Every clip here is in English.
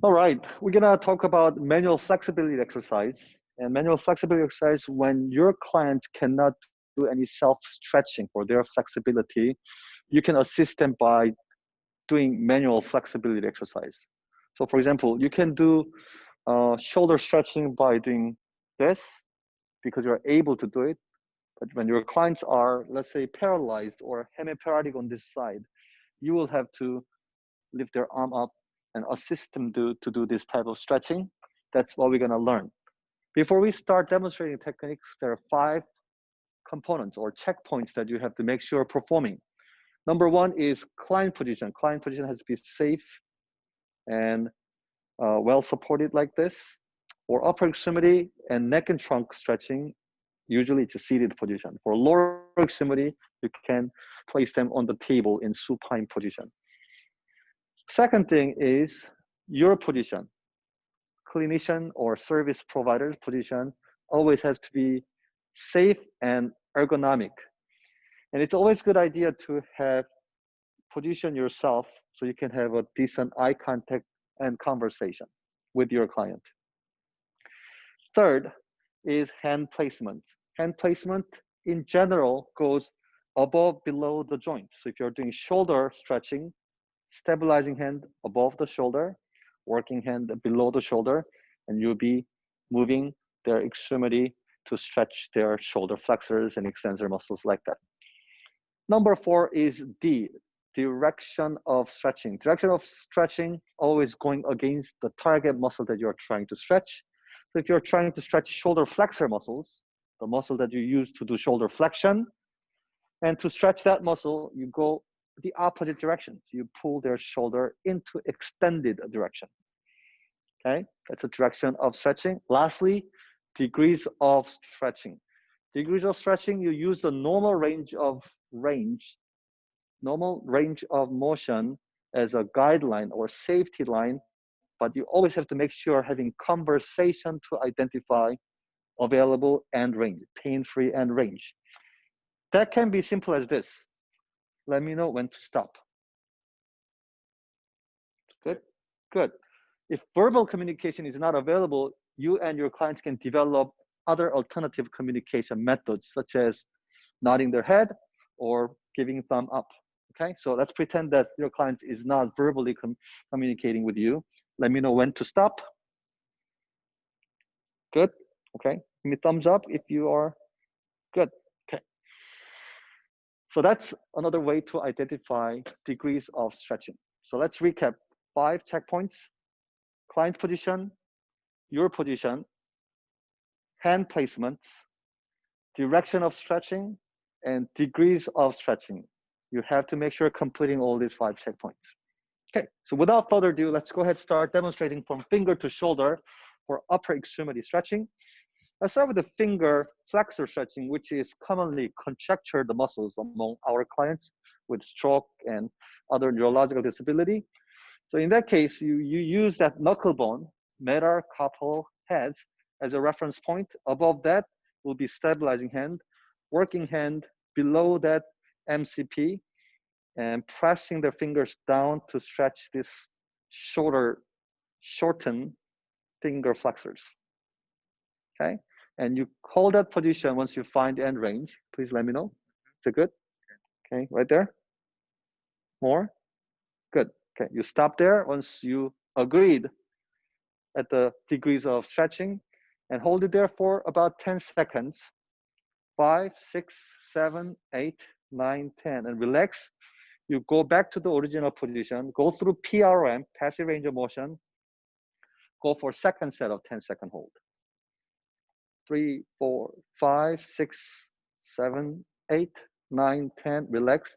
All right, we're gonna talk about manual flexibility exercise. And manual flexibility exercise when your client cannot do any self-stretching for their flexibility, you can assist them by doing manual flexibility exercise. So for example, you can do shoulder stretching by doing this because you're able to do it. But when your clients are, let's say, paralyzed or hemiplegic on this side, you will have to lift their arm up and assist them to do this type of stretching. That's what we're gonna learn. Before we start demonstrating techniques, there are 5 components or checkpoints that you have to make sure performing. Number 1 is client position. Client position has to be safe and well supported like this. For upper extremity and neck and trunk stretching, usually it's a seated position. For lower extremity, you can place them on the table in supine position. Second thing is your position. Clinician or service provider's position always has to be safe and ergonomic. And it's always a good idea to have position yourself so you can have a decent eye contact and conversation with your client. Third is hand placement. Hand placement in general goes above, below the joint. So if you're doing shoulder stretching, stabilizing hand above the shoulder, working hand below the shoulder, and you'll be moving their extremity to stretch their shoulder flexors and extensor muscles like that. Number 4 is D, direction of stretching. Direction of stretching always going against the target muscle that you're trying to stretch. So if you're trying to stretch shoulder flexor muscles, the muscle that you use to do shoulder flexion, and to stretch that muscle, you go the opposite direction. So you pull their shoulder into extended direction. Okay, that's a direction of stretching. Lastly, degrees of stretching. Degrees of stretching, you use the normal range of motion as a guideline or safety line, but you always have to make sure having conversation to identify available end range, pain-free end range. That can be simple as this. Let me know when to stop. Good, good. If verbal communication is not available, you and your clients can develop other alternative communication methods, such as nodding their head or giving thumb up. Okay, so let's pretend that your client is not verbally communicating with you. Let me know when to stop. Good, okay. Give me thumbs up if you are good, okay. So that's another way to identify degrees of stretching. So let's recap 5 checkpoints: client position, your position, hand placements, direction of stretching, and degrees of stretching. You have to make sure completing all these 5 checkpoints. Okay, so without further ado, let's go ahead and start demonstrating from finger to shoulder for upper extremity stretching. Let's start with the finger flexor stretching, which is commonly contracture the muscles among our clients with stroke and other neurological disability. So in that case, you use that knuckle bone, metacarpal head, as a reference point. Above that will be stabilizing hand, working hand below that MCP, and pressing the fingers down to stretch this shorten finger flexors. Okay, and you hold that position once you find end range. Please let me know. Is it good? Okay, right there. More? Good. Okay, you stop there once you agreed at the degrees of stretching, and hold it there for about 10 seconds. 5, 6, 7, 8, 9, 10, and relax. You go back to the original position, go through PRM, passive range of motion, go for second set of 10-second hold. 3, 4, 5, 6, 7, 8, 9, 10, relax.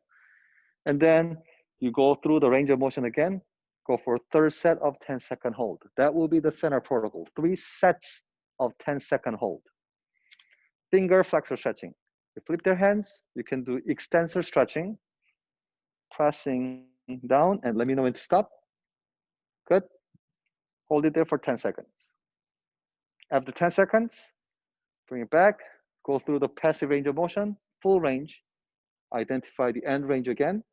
And then you go through the range of motion again, go for third set of 10-second hold. That will be the center protocol, 3 sets of 10-second hold. Finger flexor stretching. You flip their hands, you can do extensor stretching, pressing down, and let me know when to stop. Good. Hold it there for 10 seconds. After 10 seconds, bring it back, go through the passive range of motion, full range, identify the end range again,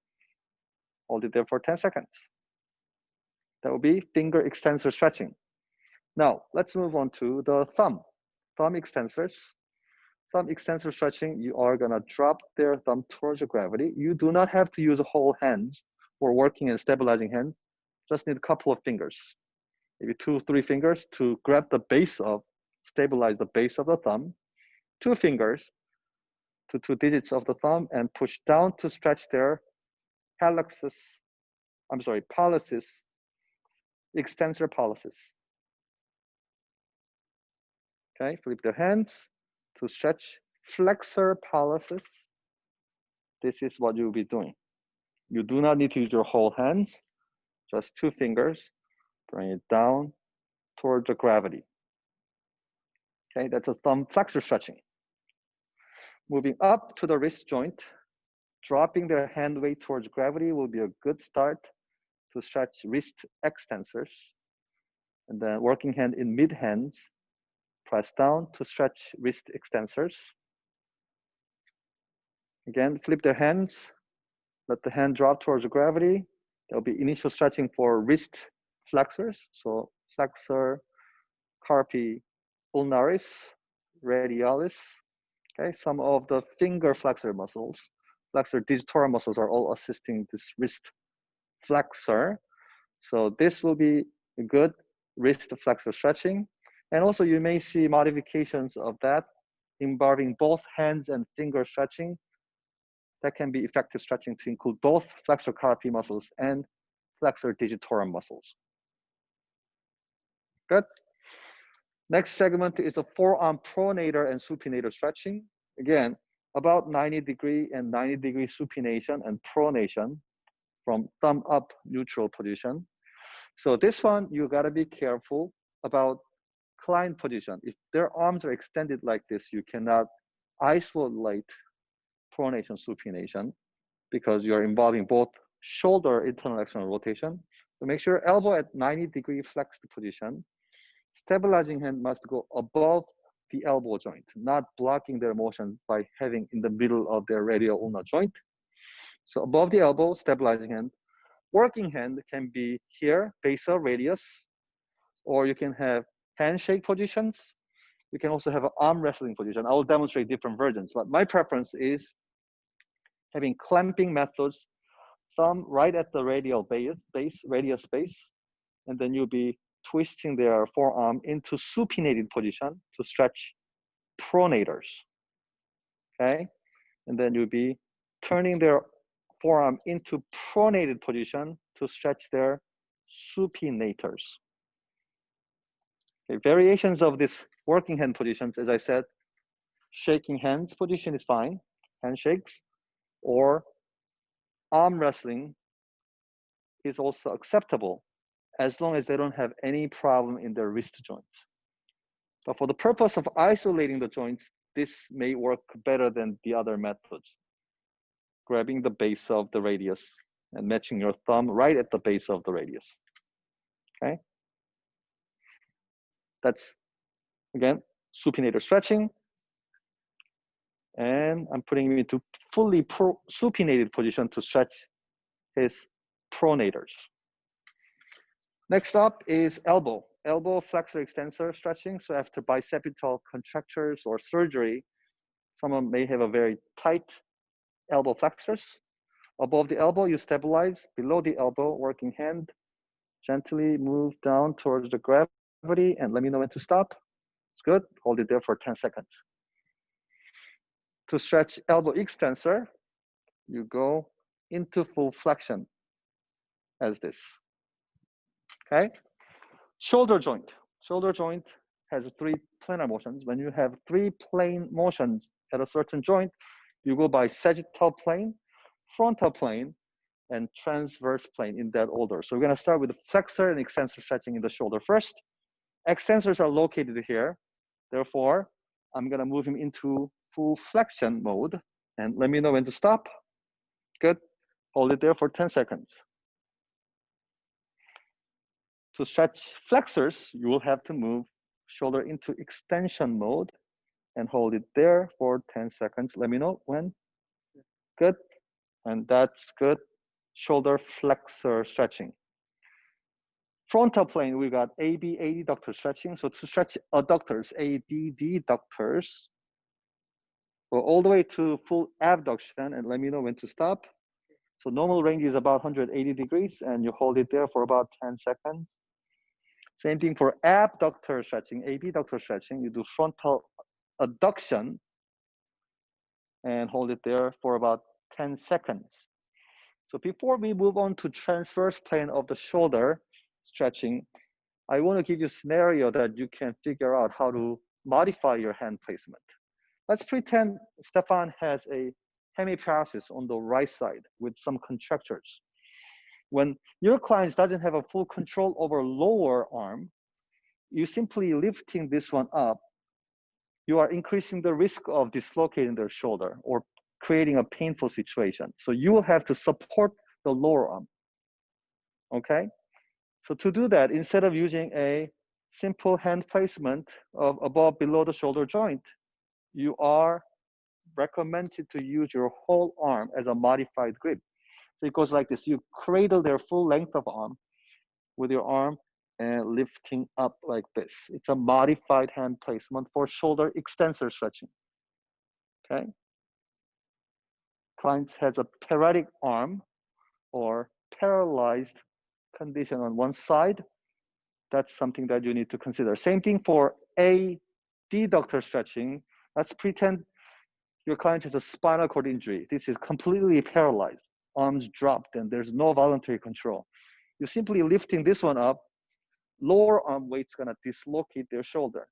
hold it there for 10 seconds. That will be finger extensor stretching. Now, let's move on to the thumb. Thumb extensors. Thumb extensor stretching, you are gonna drop their thumb towards the gravity. You do not have to use whole hands for working and stabilizing hands. Just need a couple of fingers, maybe 2, 3 fingers to grab the base of, stabilize the base of the thumb. 2 fingers to 2 digits of the thumb and push down to stretch their pollicis extensor pollicis. Okay, flip their hands to stretch flexor pollicis. This is what you'll be doing. You do not need to use your whole hands, just 2 fingers, bring it down towards the gravity. Okay, that's a thumb flexor stretching. Moving up to the wrist joint, dropping their hand weight towards gravity will be a good start to stretch wrist extensors. And then working hand in mid hands, press down to stretch wrist extensors. Again, flip their hands, let the hand drop towards the gravity. There'll be initial stretching for wrist flexors. So flexor, carpi ulnaris, radialis. Okay, some of the finger flexor muscles, flexor digitorum muscles are all assisting this wrist flexor. So this will be a good wrist flexor stretching. And also you may see modifications of that involving both hands and finger stretching. That can be effective stretching to include both flexor carpi muscles and flexor digitorum muscles. Good. Next segment is a forearm pronator and supinator stretching. Again, about 90-degree and 90-degree supination and pronation from thumb up neutral position. So this one, you gotta be careful about client position. If their arms are extended like this, you cannot isolate pronation, supination, because you're involving both shoulder internal external rotation. So make sure elbow at 90-degree flexed position. Stabilizing hand must go above the elbow joint, not blocking their motion by having in the middle of their radial ulnar joint. So above the elbow, stabilizing hand. Working hand can be here, base of radius, or you can have handshake positions. You can also have an arm wrestling position. I will demonstrate different versions, but my preference is having clamping methods, thumb right at the radial radius base, and then you'll be twisting their forearm into supinated position to stretch pronators, okay? And then you'll be turning their forearm into pronated position to stretch their supinators. Okay, variations of this working hand positions, as I said, shaking hands position is fine, handshakes, or arm wrestling is also acceptable as long as they don't have any problem in their wrist joints. But for the purpose of isolating the joints, this may work better than the other methods. Grabbing the base of the radius and matching your thumb right at the base of the radius, okay? That's, again, supinator stretching. And I'm putting him into fully supinated position to stretch his pronators. Next up is elbow. Elbow flexor extensor stretching. So after bicipital contractures or surgery, someone may have a very tight elbow flexors. Above the elbow, you stabilize. Below the elbow, working hand, gently move down towards the gravity and let me know when to stop. It's good. Hold it there for 10 seconds. To stretch elbow extensor, you go into full flexion as this, okay? Shoulder joint. Shoulder joint has 3 planar motions. When you have 3 plane motions at a certain joint, you go by sagittal plane, frontal plane, and transverse plane in that order. So we're gonna start with the flexor and extensor stretching in the shoulder first. Extensors are located here. Therefore, I'm gonna move him into full flexion mode and let me know when to stop. Good, hold it there for 10 seconds. To stretch flexors, you will have to move shoulder into extension mode and hold it there for 10 seconds. Let me know when. Good, and that's good. Shoulder flexor stretching. Frontal plane, we got AB adductor stretching. So to stretch adductors, adductors, go all the way to full abduction, and let me know when to stop. So normal range is about 180 degrees, and you hold it there for about 10 seconds. Same thing for abductor stretching, abductor stretching. You do frontal adduction and hold it there for about 10 seconds. So before we move on to transverse plane of the shoulder stretching, I want to give you a scenario that you can figure out how to modify your hand placement. Let's pretend Stefan has a hemiparesis on the right side with some contractures. When your client doesn't have a full control over lower arm, you simply lifting this one up, you are increasing the risk of dislocating their shoulder or creating a painful situation. So you will have to support the lower arm, okay? So to do that, instead of using a simple hand placement of above below the shoulder joint, you are recommended to use your whole arm as a modified grip. So it goes like this. You cradle their full length of arm with your arm and lifting up like this. It's a modified hand placement for shoulder extensor stretching, okay? Client has a paretic arm or paralyzed condition on one side. That's something that you need to consider. Same thing for adductor stretching. Let's pretend your client has a spinal cord injury. This is completely paralyzed, arms dropped, and there's no voluntary control. You're simply lifting this one up, lower arm weight's gonna dislocate their shoulder.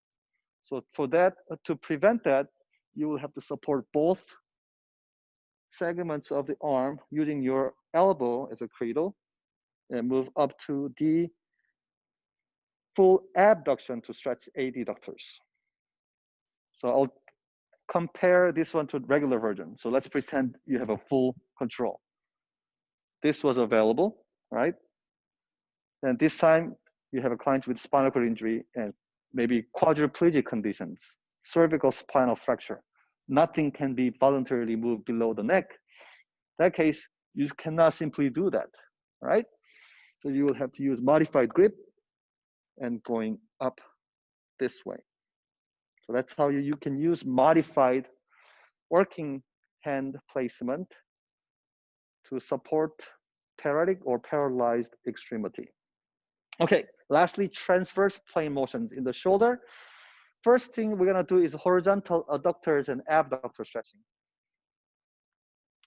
So for that, to prevent that, you will have to support both segments of the arm using your elbow as a cradle and move up to the full abduction to stretch adductors. So I'll compare this one to regular version. So let's pretend you have a full control. This was available, right? And this time you have a client with spinal cord injury and maybe quadriplegic conditions, cervical spinal fracture. Nothing can be voluntarily moved below the neck. In that case, you cannot simply do that, right? So you will have to use modified grip and going up this way. So that's how you can use modified working hand placement to support paretic or paralyzed extremity. Okay, lastly, transverse plane motions in the shoulder. First thing we're gonna do is horizontal adductors and abductor stretching.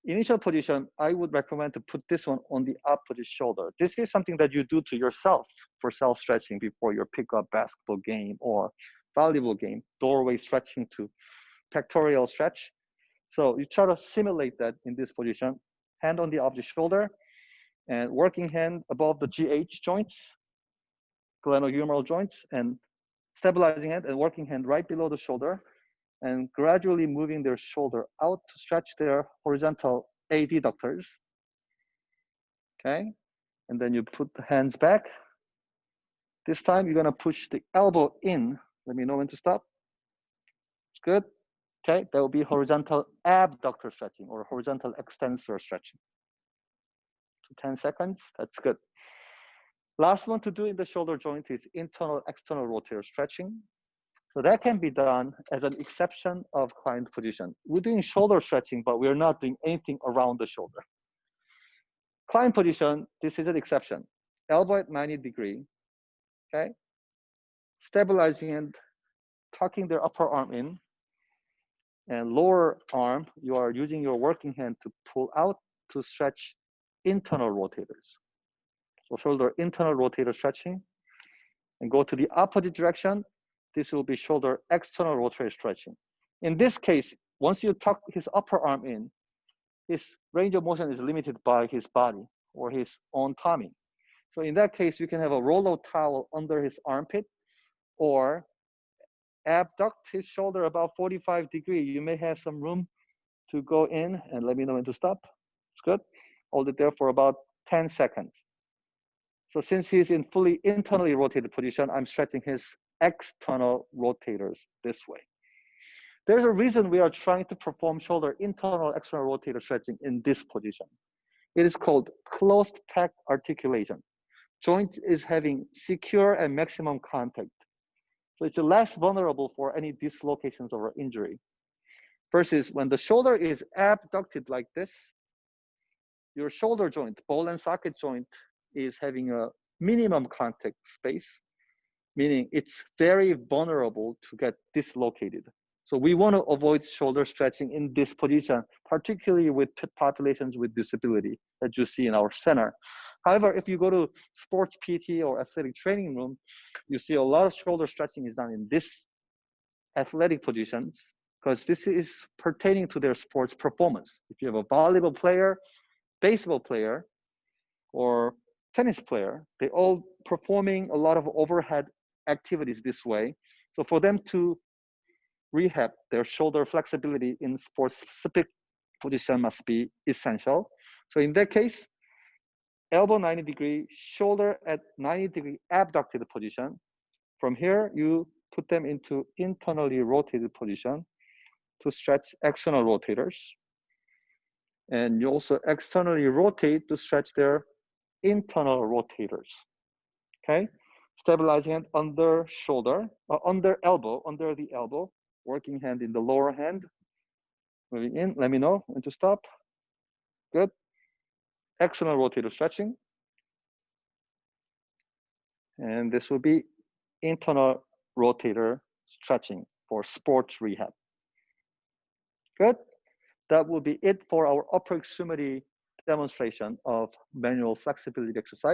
Initial position, I would recommend to put this one on the opposite shoulder. This is something that you do to yourself for self-stretching before your pickup basketball game or volleyball game, doorway stretching to pectoral stretch. So you try to simulate that in this position, hand on the opposite shoulder and working hand above the GH joints, glenohumeral joints, and stabilizing hand and working hand right below the shoulder and gradually moving their shoulder out to stretch their horizontal adductors, okay? And then you put the hands back. This time you're gonna push the elbow in. Let me know when to stop. It's good, okay? That will be horizontal abductor stretching or horizontal extensor stretching. So 10 seconds, that's good. Last one to do in the shoulder joint is internal external rotator stretching. So that can be done as an exception of client position. We're doing shoulder stretching, but we're not doing anything around the shoulder. Client position, this is an exception. Elbow at 90 degrees, okay? Stabilizing and tucking their upper arm in. And lower arm, you are using your working hand to pull out to stretch internal rotators. So shoulder internal rotator stretching. And go to the opposite direction. This will be shoulder external rotator stretching. In this case, once you tuck his upper arm in, his range of motion is limited by his body or his own tummy. So in that case, you can have a roll-up towel under his armpit or abduct his shoulder about 45 degrees. You may have some room to go in and let me know when to stop. It's good. Hold it there for about 10 seconds. So since he's in fully internally rotated position, I'm stretching his external rotators this way. There's a reason we are trying to perform shoulder internal external rotator stretching in this position. It is called closed pec articulation. joint is having secure and maximum contact. So it's less vulnerable for any dislocations or injury. Versus when the shoulder is abducted like this, your shoulder joint, ball and socket joint, is having a minimum contact space, meaning it's very vulnerable to get dislocated. So we want to avoid shoulder stretching in this position, particularly with populations with disability that you see in our center. However, if you go to sports PT or athletic training room, you see a lot of shoulder stretching is done in this athletic positions because this is pertaining to their sports performance. If you have a volleyball player, baseball player, or tennis player, they all performing a lot of overhead activities this way. So for them to rehab their shoulder flexibility in sports specific position must be essential. So in that case, elbow 90 degree, shoulder at 90 degree abducted position. From here, you put them into internally rotated position to stretch external rotators. And you also externally rotate to stretch their internal rotators. Okay, stabilizing hand under shoulder, under elbow, under the elbow, working hand in the lower hand, moving in, let me know when to stop. Good. External rotator stretching. And this will be internal rotator stretching for sports rehab. Good. That will be it for our upper extremity demonstration of manual flexibility exercise.